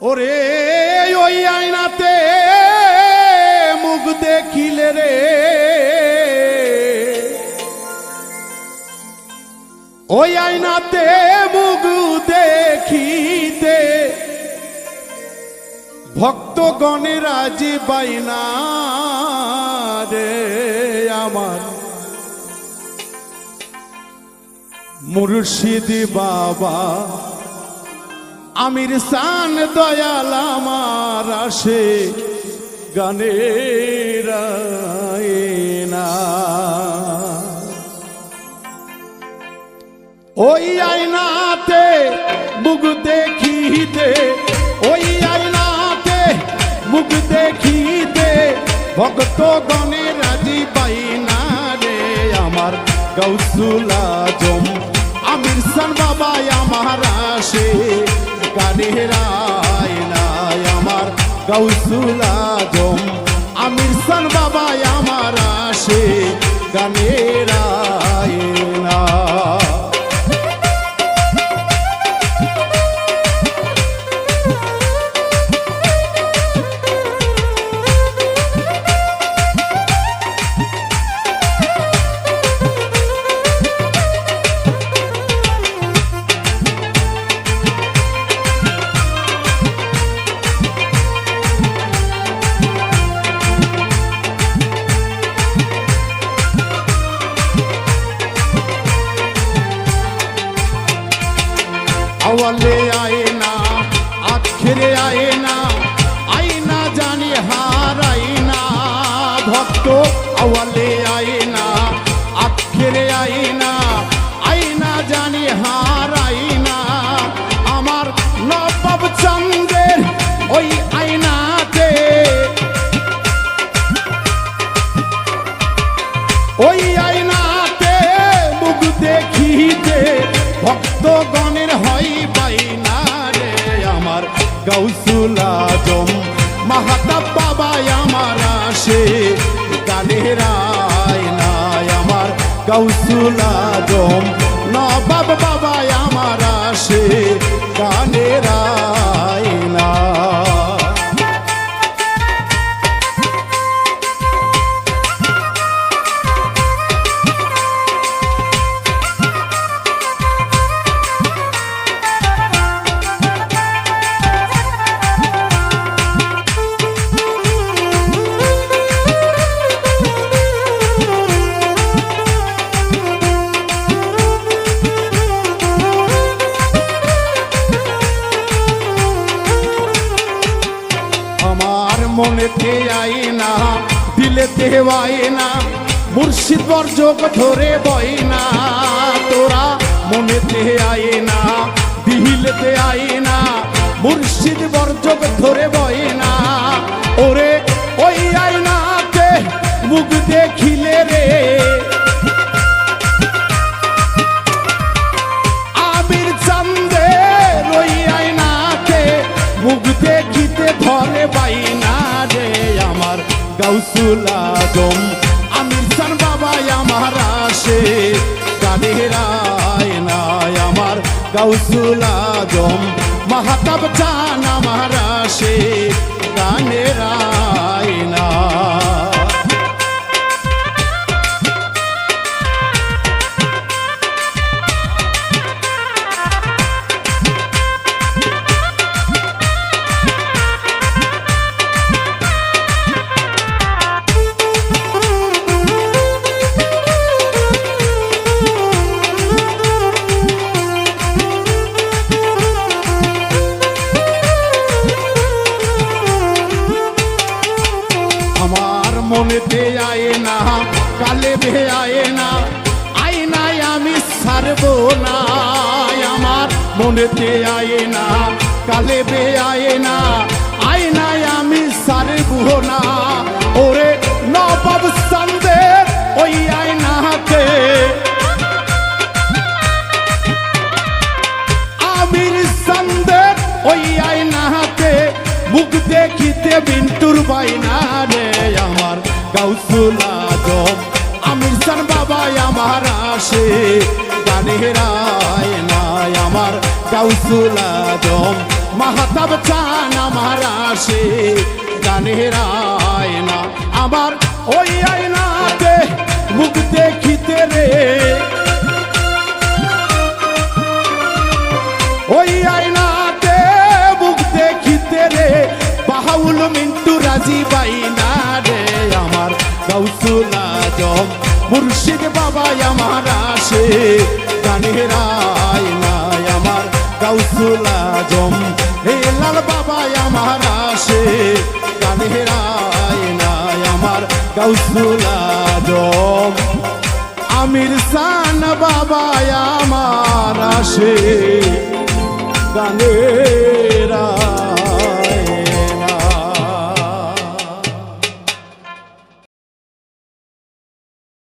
ওরে ওই আয়নাতে মুখ দেখিলে রে, ওই আয়নাতে মুখ দেখিতে ভক্তগণের রাজি বাইনা রে। আমার মুর্শিদ বাবা আমির শান দয়াল আমার আসে গানের আয়না। ওই আয়নাতে মুখ দেখিতে, ওই আয়নাতে মুখ দেখিতে ভক্তগণের রাজি বাইনা রে। আমার গৌসুল আজম আমির শান বাবা আমার আসে গানের আয়না। আমার গৌসুল আজম আমির শান বাবা আমার আসে গানের আয়না। আওয়ালে আয়না আখেরে আয়না, আয়না জানি হারাইনা ভক্ত। আওয়ালে আয়না আখেরে আয়না, আয়না জানি হারাইনা। আমার নবাব চন্দ্রের ওই আয়নাতে, ওই আয়নাতে মুখ দেখিতে ভক্তগণের হয় বাইনা রে। আমার গৌসুল আজম মাহাতাব বাবা আমার আসে গানের আয়না। আমার গৌসুল আজম নবাব বাবা আমার আসে গানের আয়না। মনেতে আয়না দিলেতে আয়না, মুর্শিদ বর্জক ধরে বয়না। তোরা মনেতে আয়না দিলেতে আয়না, মুর্শিদ বর্জক ধরে বয়না। ওরে ওই আয়নাতে মুখ দেখিলে রে, আমির চান্দের ওই আয়নাতে মুখ দেখিতে ধরে বাইনা রে। আমার গৌসুল আজম আমির শান বাবা আমার আসে গানের আয়না। আমার গৌসুল আজম মাহাতাব চান আমার আসে গানের আয়না। মনেতে আয়না কালে বে আয়না, আয়নায় আমি ছাড়ব না। আমার মনেতে আয়না কালে বে আয়না, আয়নায় আমি ছাড়ব না। ওরে নবাব চন্দ্রের ওই আয়নাতে, আমির চন্দ্রের ওই আয়নাতে মুখ দেখিতে বিন্টুর বাইনা রে। আমার গৌসুল আজম আমির শান বাবা আমার আসে গানের আয়না। আমার গৌসুল আজম মাহাতাব চান আমার আসে গানের আয়না আমার ওই আয়নাতে মুখ দেখিতে রে ওই আয়নাতে মুখ দেখিতে রে বাহাউল মিন্টু রাজি বাইনা রে আমার গাউসুল আজম মুর্শিদ বাবা আমার আসে গানের আয়নায় আমার গাউসুল আজম হেলাল বাবা আমার আসে গানের আয়নায় আমার গাউসুল আজম আমির সান বাবা আমার আসে গানের